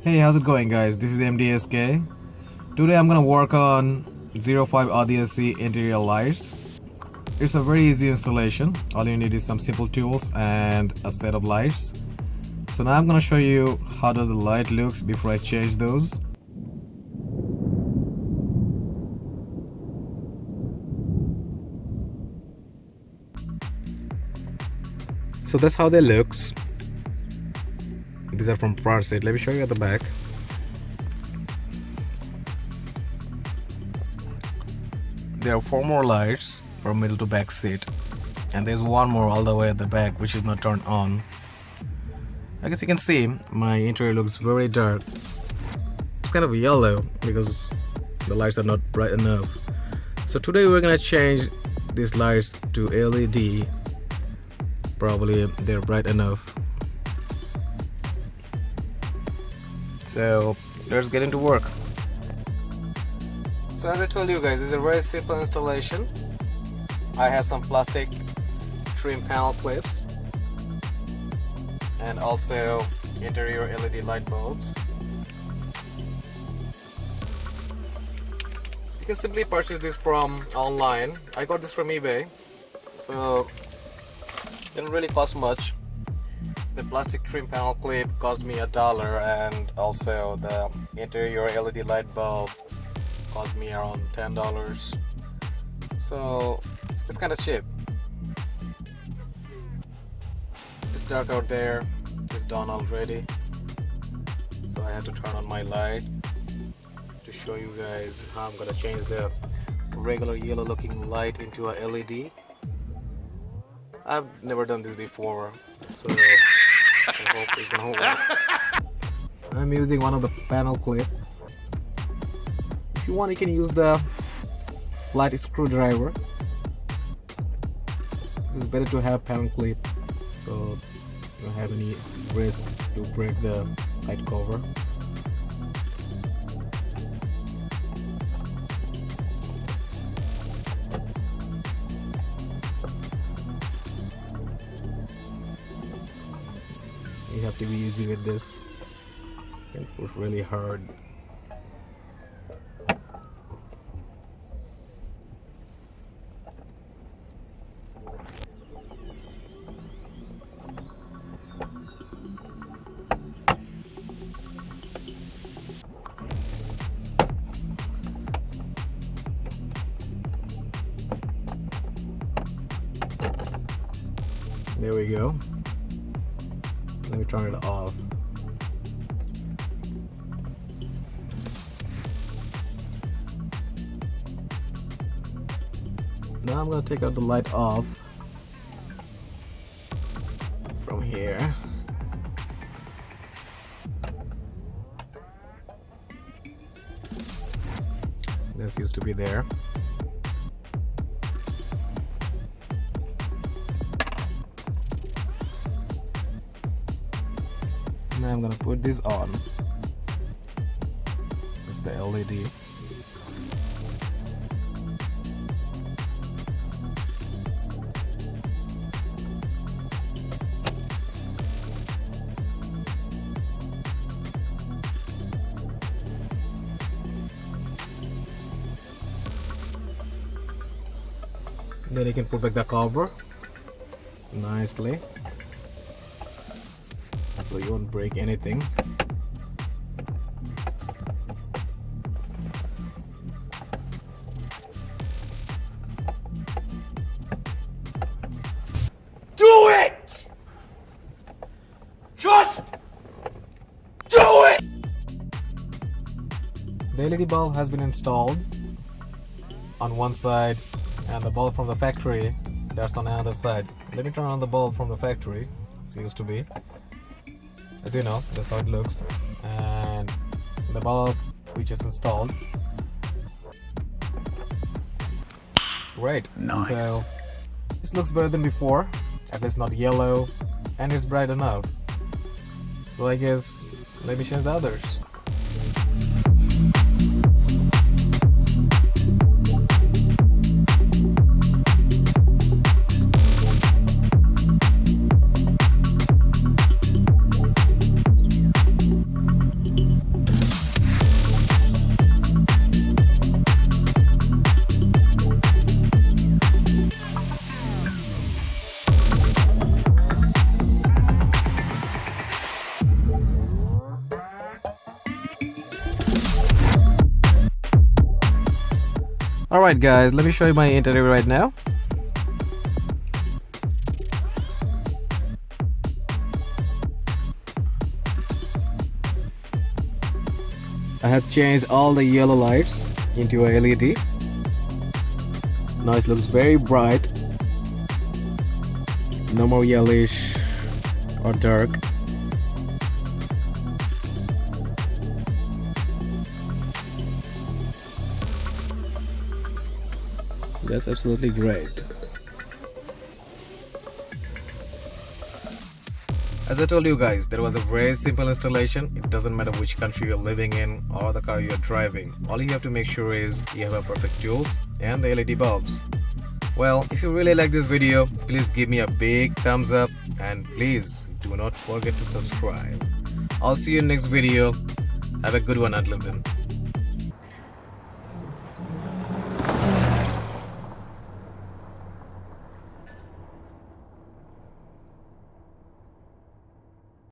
Hey, how's it going, guys? This is MDSK. Today I'm gonna work on 05 ODSC interior lights. It's a very easy installation. All you need is some simple tools and a set of lights. So now I'm gonna show you how does the light looks before I change those. So that's how they looks. These are from front side. Let me show you at the back. There are 4 more lights from middle to back seat, and there's one more all the way at the back which is not turned on. I guess you can see my interior looks very dark. It's kind of yellow because the lights are not bright enough. So today we're gonna change these lights to LED. Probably they're bright enough. So let's get into work. So as I told you guys, this is a very simple installation. I have some plastic trim panel clips and also interior LED light bulbs. You can simply purchase this from online. I got this from eBay, so it didn't really cost much. The plastic trim panel clip cost me $1, and also the interior LED light bulb cost me around $10. So it's kind of cheap. It's dark out there. It's dawn already. So I had to turn on my light to show you guys how I'm gonna change the regular yellow looking light into a LED. I've never done this before, so I hope it's gonna work. I'm using one of the panel clip. If you want, you can use the flat screwdriver. It's better to have panel clip, so you don't have any risk to break the light cover. You have to be easy with this. You can push really hard. There we go. Let me turn it off. Now I'm going to take out the light off from here. This used to be there. Now I'm gonna put this on. It's the LED. Then you can put back the cover nicely, so you won't break anything. Do it! Just do it! The LED bulb has been installed on one side, and the bulb from the factory that's on the other side. Let me turn on the bulb from the factory. It used to be, as you know, that's how it looks, and the bulb which is installed. Great. Nice. So this looks better than before. At least not yellow, and it's bright enough. So I guess let me change the others. Alright guys, let me show you my interior right now. I have changed all the yellow lights into a LED. Now it looks very bright. No more yellowish or dark. That's absolutely great. As I told you guys, there was a very simple installation. It doesn't matter which country you're living in or the car you're driving. All you have to make sure is you have a perfect tools and the LED bulbs. Well, if you really like this video, please give me a big thumbs up and please do not forget to subscribe. I'll see you in next video. Have a good one until then.